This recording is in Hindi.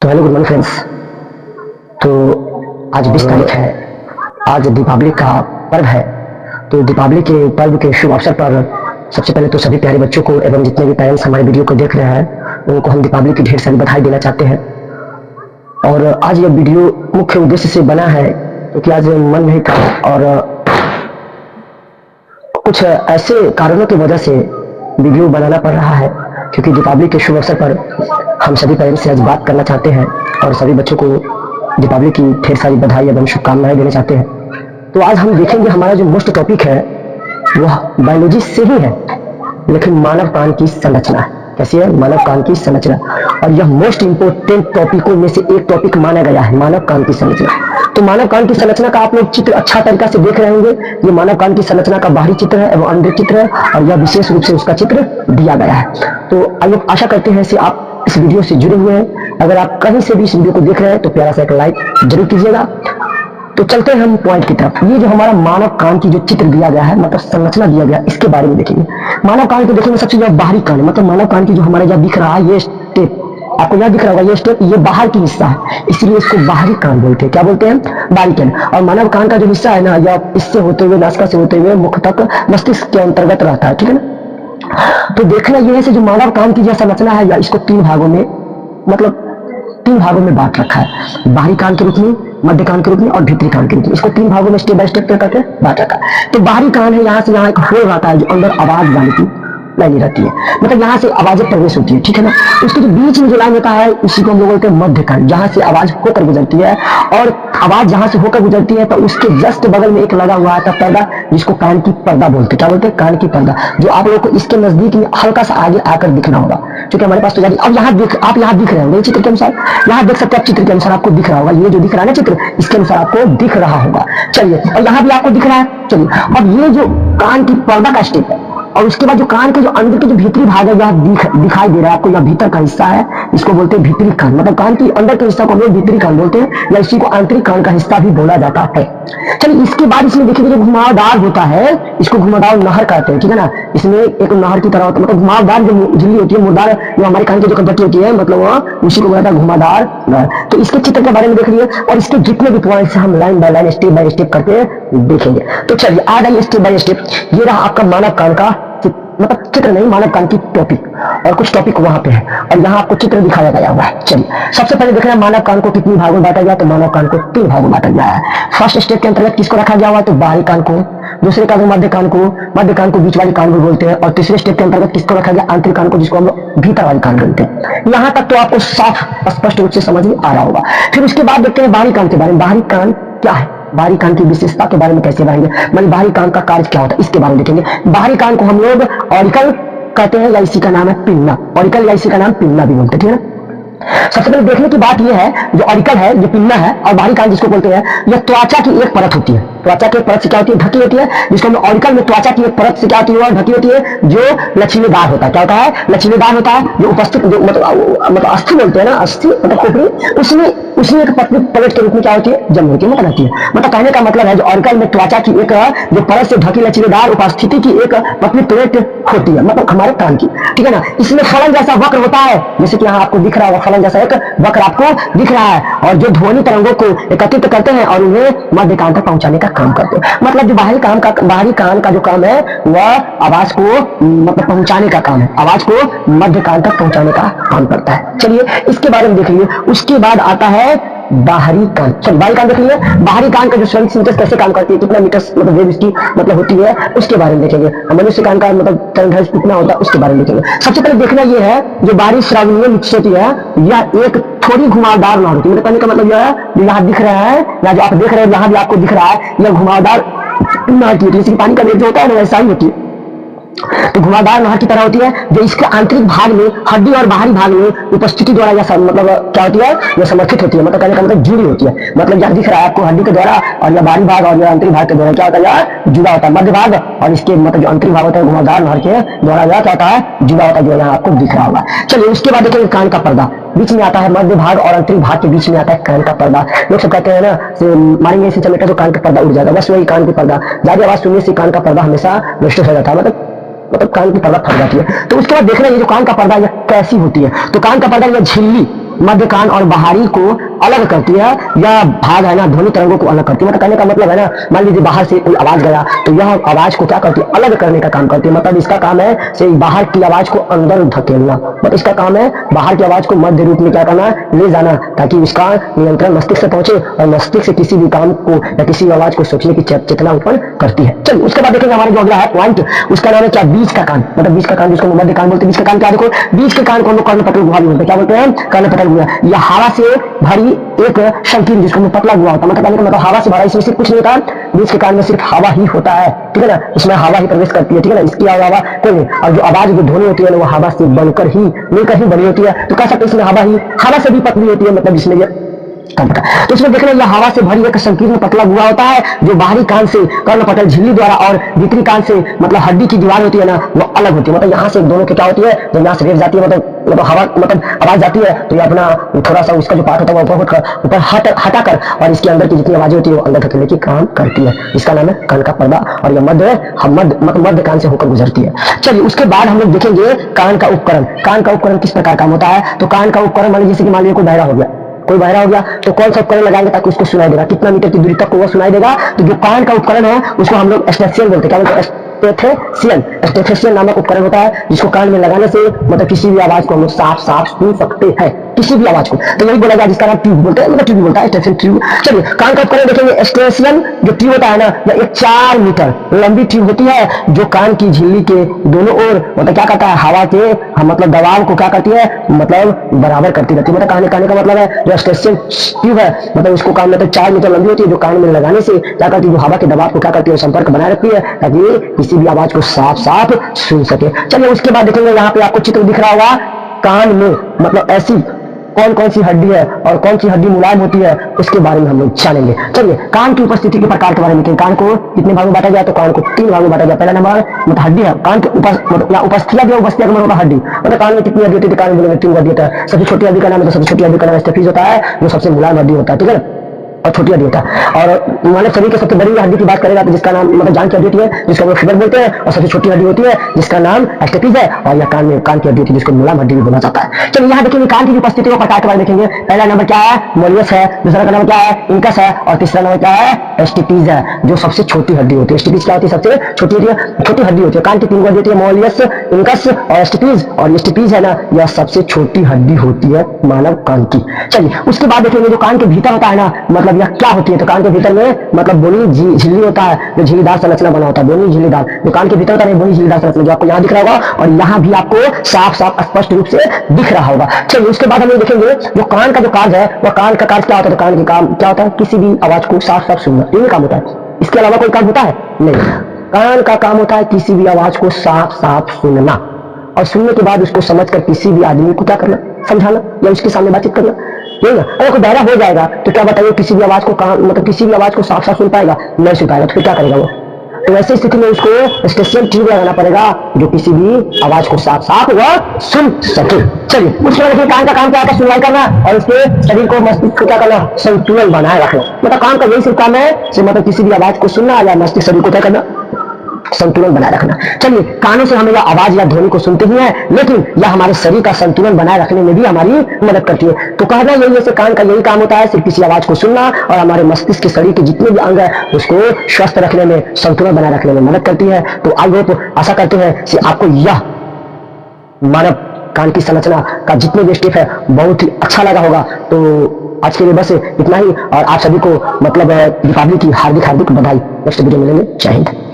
तो हेलो गुड मॉर्निंग फ्रेंड्स। तो आज 20 तारीख है, आज दीपावली का पर्व है। तो दीपावली के पर्व के शुभ अवसर पर सबसे पहले तो सभी प्यारे बच्चों को एवं जितने भी पेरेंट्स हमारे वीडियो को देख रहे हैं उनको हम दीपावली की ढेर सारी बधाई देना चाहते हैं। और आज यह वीडियो मुख्य उद्देश्य से बना है क्योंकि आज मन नहीं था और कुछ ऐसे कारणों की वजह से वीडियो बनाना पड़ रहा है, क्योंकि दीपावली के शुभ अवसर पर हम सभी पेरेंट्स से आज बात करना चाहते हैं और सभी बच्चों को दीपावली की ढेर सारी बधाई एवं शुभकामनाएं देना चाहते हैं। तो आज हम देखेंगे हमारा जो मोस्ट टॉपिक है वह बायोलॉजी से ही है, लेकिन मानव कान की संरचना है। कैसी है? मानव कान की संरचना। और यह मोस्ट इंपोर्टेंट टॉपिकों में से एक टॉपिक माना गया है, मानव कान की संरचना। तो मानव कान की संरचना का आप लोग चित्र अच्छा तरीका से देख रहे होंगे। ये मानव कान की संरचना का बाहरी चित्र है एवं अंदर चित्र है और यह विशेष रूप से उसका चित्र दिया गया है। तो आइए आशा करते हैं कि आप इस वीडियो से जुड़े हुए हैं। अगर आप कहीं से भी इस वीडियो को देख रहे हैं तो प्यारा सा एक लाइक जरूर कीजिएगा। तो चलते हैं हम पॉइंट की तरफ। ये जो हमारा मानव कान की जो चित्र दिया गया है, मतलब संरचना दिया गया, इसके बारे में देखेंगे। मानव कान को देखेंगे सबसे जो बाहरी कान, मतलब मानव कान की जो हमारे यहाँ दिख रहा है ये स्टेप, आपको यहाँ दिख रहा होगा ये स्टेप, ये बाहर की हिस्सा है, इसलिए इसको बाहरी कान बोलते हैं। क्या बोलते हैं? बाहरी कान। और मानव कान का जो हिस्सा है ना, यह इससे होते हुए नासिका से होते हुए मुख तक मस्तिष्क के अंतर्गत रहता है। ठीक है ना? तो देखना यह है जो मानव कान की जो संरचना है या इसको तीन भागों में, मतलब तीन भागों में बांट रखा है। बाहरी कान के रूप में, मध्य कान के रूप में और भीतरी कान के रूप में। इसको तीन भागों में स्टेप बाय स्टेप करके बांट रखा है। तो बाहरी कान है, यहाँ से यहाँ एक होल रहता है जो अंदर आवाज जाने की लाइन रहती है, मतलब यहाँ से आवाजें प्रवेश होती है। ठीक है ना? उसके जो बीच में जो लाइन होता है उसी को हम लोग बोलते हैं मध्य कान, जहाँ से आवाज होकर गुजरती है। और आवाज जहाँ से होकर गुजरती है तो उसके जस्ट बगल में एक लगा हुआ आता है पर्दा, जिसको कान की पर्दा बोलते हैं। क्या बोलते हैं? कान की पर्दा, जो आप लोग को इसके नजदीक में हल्का सा आगे आकर दिखना होगा, क्योंकि हमारे पास तो ज्यादा। अब यहाँ आप यहाँ दिख रहे होंगे चित्र के अनुसार, यहाँ देख सकते हैं, चित्र के अनुसार आपको दिख रहा होगा, ये जो दिख रहा है ना चित्र, इसके अनुसार आपको दिख रहा होगा। चलिए, और यहाँ भी आपको दिख रहा है। चलिए, अब ये जो कान की पर्दा का स्टेप है और उसके बाद जो कान के जो अंदर के जो भीतरी भाग है, यह दिखाई दे रहा है आपको, यह भीतर का हिस्सा है, इसको बोलते हैं भीतरी कान। मतलब कान के अंदर के हिस्सा को हम लोग भीतरी कान बोलते हैं, या इसी को आंतरिक कान का हिस्सा भी बोला जाता है। चलिए, इसके बाद इसमें देखिए जो घुमावदार होता है, इसको घुमावदार नहर कहते हैं। ठीक है ना? इसमें एक नहर की तरह होता है, मतलब घुमावदार जो झिल्ली होती है, मुर्दार जो हमारे कान की जो कंपट्टी होती है, मतलब उसी को बोला जाता है घुमावदार नहर। तो इसके चित्र के बारे में देख लिए और इसके जितने भी पॉइंट्स हम line by line step by step करके देखेंगे। तो चलिए आ जाइए स्टेप बाय स्टेप। ये रहा आपका मानव कान का, मतलब चित्र नहीं, मानव कान की टॉपिक, और कुछ टॉपिक वहां पे है और यहाँ आपको चित्र दिखाया गया हुआ है। चलिए, सबसे पहले देखना मानव कान को कितनी भागों में बांटा गया, तो मानव कान को तीन भागों में बांटा गया है। फर्स्ट स्टेप के अंतर्गत किसको रखा गया हुआ है? तो बाहरी कान को। दूसरे कान मध्य कान को बीच वाली कान भी बोलते हैं। और तीसरे स्टेप के अंतर्गत किसको रखा गया? आंतरिक कान को, जिसको हम लोग भीतर वाली कान बोलते हैं। यहाँ तक तो आपको साफ स्पष्ट रूप से समझ में आ रहा होगा। फिर उसके बाद देखते हैं बाहरी कान के बारे में। बाहरी कान क्या है, बाहरी कान की विशेषता के बारे में कैसे बढ़ेंगे, मतलब बाहरी कान का कार्य क्या होता है, इसके बारे में देखेंगे। बाहरी कान को हम लोग ऑरिकल कहते हैं, या इसी का नाम है पिन्ना। ऑरिकल या इसी का नाम पिन्ना भी बोलते हैं। ठीक है ना? सबसे पहले देखने की बात यह है, जो ऑरिकल है, जो पिन्ना है, और बाहरी कान जिसको बोलते हैं, यह त्वचा की एक परत होती है। त्वचा की एक परत से क्या होती है? ढकी होती है, जिसको हम ऑरिकल में त्वचा की एक परत से क्या होती है? ढकी होती है, जो लचीलेदार होता है। क्या होता है? लचीलेदार होता है, जो उपस्थित, जो मतलब अस्थि बोलते हैं ना, अस्थि मतलब खोपड़ी, उसमें एक पतली प्लेट के रूप में क्या होती है? जम होती है, मतलब रहती है। मतलब कहने का मतलब है जो ऑरिकल में त्वचा की एक जो परत से ढकी लचीलेदार उपस्थिति की एक पतली प्लेट होती है, मतलब हमारे कान की। ठीक है ना? इसमें फलन जैसा वक्र होता है, जैसे कि यहाँ आपको दिख रहा है, फलन जैसा एक वक्र आपको दिख रहा है, और जो ध्वनि तरंगों को एकत्रित करते हैं और उन्हें मध्य कान तक पहुंचाने का काम करते हैं। मतलब जो बाहरी कान का जो काम है वह आवाज को मतलब पहुंचाने का काम है, आवाज को मध्य कान तक पहुंचाने का काम करता है। चलिए, इसके बारे में देख लीजिए। उसके बाद आता है बाहरी कान। चलिए, बाहरी कान देख लीजिए। बाहरी कान का जो स्वर्ण मीटर कैसे काम करती है, कितना मीटर मतलब वेव इसकी मतलब होती है, उसके बारे में देखेंगे। मनुष्य कान का मतलब तरंग कितना होता है, उसके बारे में देखेंगे। सबसे पहले देखना यह है जो बाहरी श्रावणीय होती है, यह एक थोड़ी घुमावदार नहर होती है। कहने का मतलब यह है, जो यहाँ दिख रहा है या जो आप देख रहे हैं यहाँ भी आपको दिख रहा है, यह घुमावदार नहर की होती है। जैसे पानी का वेग जो होता है ना, वैसा ही होती है। तो घुमावदार नहर की तरह होती है, जो इसके आंतरिक भाग में हड्डी और बाहरी भाग में उपस्थिति द्वारा यह मतलब क्या होती है? यह समर्थित होती है। मतलब कहने का मतलब जुड़ी होती है। मतलब यह दिख रहा है आपको हड्डी के द्वारा, और यह बाहरी भाग और यह आंतरिक भाग के द्वारा क्या होता है? जुड़ा होता है। मध्य भाग और इसके मतलब जो आंतरिक भाग होता है घुमावदार नहर के द्वारा यह क्या होता है? जुड़ा होता है, जो यहाँ आपको दिख रहा होगा। चलिए, उसके बाद देखेंगे कान का पर्दा। बीच में आता है मध्य भाग और आंतरिक भाग के बीच में आता है कान का पर्दा। लोग सब कहते हैं ना, मारेंगे इसे चमेटा तो कान का पर्दा उड़ जाएगा, बस वही कान की पर्दा। ज्यादा आवाज सुनने से कान का पर्दा हमेशा नष्ट हो जाता है, मतलब कान की पर्दा फट जाती है। तो उसके बाद देखना ये जो कान का पर्दा यह कैसी होती है। तो कान का पर्दा यह झिल्ली मध्य कान और बाहरी को अलग करती है। यह भाग है ना ध्वनि तरंगों को अलग करती है। मतलब कहने का मतलब है ना, मान लीजिए बाहर से कोई आवाज गया तो यह आवाज को क्या करती है, अलग करने का काम करती है। मतलब इसका काम है से बाहर की आवाज को अंदर धकेलना, मतलब इसका काम है बाहर की आवाज को मध्य रूप में क्या करना, ले जाना, ताकि इसका नियंत्रण मस्तिष्क से पहुंचे और मस्तिष्क से किसी भी काम को या किसी आवाज को सोचने की चेतना उत्पन्न करती है। चलिए उसके बाद देखेंगे हमारे जो अगला है पॉइंट, उसका नाम है क्या, बीच का कान। मतलब बीच का कान जिसको मध्य कान बोलते हैं। बीच का कान क्या, देखो बीच के कान को हम लोग कर्णपटल गुहा भी बोलते हैं। क्या बोलते हैं, कर्णपटल गुहा। यह हवा से भरी एक संकीर्ण जिसको हम पतला गुहा होता है। मतलब हवा से भरा, इसमें सिर्फ कुछ नहीं होता, बीच के कान में सिर्फ हवा ही होता है, ठीक है ना, इसमें हवा ही प्रवेश करती है, ठीक है ना, इसकी अलावा कोई नहीं। और जो आवाज जो ध्वनि होती है वो हवा से बनकर ही मिलकर ही बनी होती है। तो कह सकते हैं इसमें हवा से भी पतली होती है, मतलब इसमें ये तो इसमें देखना यह हवा से भरी एक संकीर्ण पतला गुहा होता है जो बाहरी कान से कर्णपटल झिल्ली द्वारा और भीतरी कान से मतलब हड्डी की दीवार होती है ना वो अलग होती है। मतलब यहाँ से दोनों की क्या होती है, जब यहाँ से वेव जाती है मतलब हवा मतलब आवाज जाती है तो ये अपना थोड़ा सा उसका जो पार्ट होता है वो ऊपर हटा कर और इसके अंदर की जितनी आवाजें होती है वो अंदर धकेलने की काम करती है। इसका नाम है कान का पर्दा और यह मध्य कान से होकर गुजरती है। चलिए उसके बाद हम लोग देखेंगे कान का उपकरण। कान का उपकरण किस प्रकार काम होता है, तो कान का उपकरण मान लीजिए जैसे कि मान लीजिए कोई बहरा हो गया तो कौन सा उपकरण लगाएंगे ताकि उसको सुनाई देगा, कितना मीटर की दूरी तक को वो सुनाई देगा। तो जो कान का उपकरण है उसको हम लोग स्टेथियन बोलते हैं। क्या बोलते हैं, स्टेथियन नामक उपकरण होता है जिसको कान में लगाने से मतलब किसी भी आवाज को हम लोग साफ सुन सकते हैं, किसी भी आवाज को। तो यही बोला जाए जिसका नाम ट्यूब बोलते हैं, मतलब ट्यूब बोलता है, स्टेथियन ट्यूब। चलिए कान का उपकरण देखेंगे। स्टेथियन जो ट्यूब होता है ना यह एक 4 मीटर लंबी ट्यूब होती है जो कान की झिल्ली के दोनों ओर मतलब क्या करता है, हवा के मतलब दबाव को क्या करती है, मतलब बराबर करती रहती है। मतलब कहने का मतलब है जो स्टेथियन ट्यूब है मतलब उसको कान में 4 मीटर लंबी होती है जो कान में लगाने से क्या करती है, जो हवा के दबाव को क्या करती है, संपर्क बनाए रखती है ताकि किसी भी आवाज को साफ सुन सके। चलिए उसके बाद देखेंगे यहाँ पे आपको चित्र दिख रहा होगा कान में मतलब ऐसी कौन सी हड्डी है और कौन सी हड्डी मुलायम होती है उसके बारे में हम लोग जानेंगे। चलिए कान की उपस्थिति के प्रकार के बारे में। कान को कितने भाग में बांटा जाए, तो कान को 3 भाग में बांटा जाए। पहला नंबर मतलब हड्डी है, कान के उपस्थिया का मतलब हड्डी, मतलब कान में कितनी हड्डी होती है, कान में 3 हड्डी होता है। सबसे छोटी हड्डी का नाम है, सबसे छोटी हड्डी का नाम स्टेफिस होता है जो सबसे मुलायम हड्डी होता है, ठीक है, और छोटी हड्डी होता है। और मानव शरीर के सबसे बड़ी हड्डी की बात करेगा तो जिसका नाम मतलब जान की हड्डी होती है जिसको हम लोग फिगर बोलते हैं, और सबसे छोटी हड्डी होती है जिसका नाम स्टेपिस है, और यह कान की हड्डी होती है जिसको मुलायम हड्डी भी बोला जाता है। चलिए यहाँ देखेंगे कान की उपस्थिति को प्रकार के बारे में देखेंगे। पहला नंबर क्या है, मोलियस है, दूसरा का नंबर क्या है, इंकस है, और तीसरा नंबर क्या है, स्टेपिस है जो सबसे छोटी हड्डी होती है। स्टेपिस क्या होती है, सबसे छोटी हड्डी होती है। कान की 3 हड्डी होती है, मोलियस, इंकस और स्टेपिस, और ये स्टेपिस है ना यह सबसे छोटी हड्डी होती है मानव कान की। चलिए उसके बाद देखेंगे जो कान के भीतर होता है ना मतलब यह क्या होती है, तो कान के भीतर में मतलब बोनी झिल्ली होता है जो झिल्लीदार संरचना बना होता है, बोनी झिल्लीदार जो कान के भीतर होता है, बोनी झिल्लीदार संरचना जो आपको यहाँ दिख रहा होगा और यहाँ भी आपको साफ स्पष्ट रूप से दिख रहा होगा। चलिए उसके बाद हम लोग देखेंगे जो कान का जो कार्य है वह कान का कार्य क्या होता है, तो कान के काम क्या होता है, किसी भी आवाज को साफ सुनना, यही काम होता है। इसके अलावा कोई काम होता है नहीं। कान का काम होता है किसी भी आवाज को साफ सुनना और सुनने के बाद उसको समझकर किसी भी आदमी को क्या करना, समझाना या उसके सामने बातचीत करना, यही ना। अगर कोई बहरा हो जाएगा तो क्या बताइए, किसी भी आवाज को मतलब किसी भी आवाज को साफ सुन पाएगा, नहीं सुन पाएगा, तो फिर क्या करेगा वो। तो ऐसी स्थिति में उसको स्टेशियन ट्यूब लगाना पड़ेगा जो किसी भी आवाज को साफ वह सुन सके। चलिए उसके बाद कान का काम क्या है, सुनवाई करना और उसके शरीर को मस्तिष्क को क्या करना, संतुलन बनाए रखना। मतलब काम का यही सिर्फ काम है, मतलब किसी भी आवाज को सुनना या मस्तिष्क शरीर को क्या करना, संतुलन बनाए रखना। चलिए कानों से हमें यह आवाज या ध्वनि को सुनते ही है, लेकिन यह हमारे शरीर का संतुलन बनाए रखने में भी हमारी मदद करती है। तो कहना यही है कि कान का यही काम होता है, सिर्फ किसी आवाज को सुनना और हमारे मस्तिष्क के शरीर के जितने भी अंग है उसको स्वस्थ रखने में, संतुलन बनाए रखने में मदद करती है। तो आई होप आशा करते हैं कि आपको यह मानव कान की संरचना का जितने भी स्टेप है बहुत ही अच्छा लगा होगा। तो आज के लिए बस इतना ही, और आप सभी को मतलब दीपावली की हार्दिक बधाई। नेक्स्ट वीडियो मिलेंगे। जय हिंद।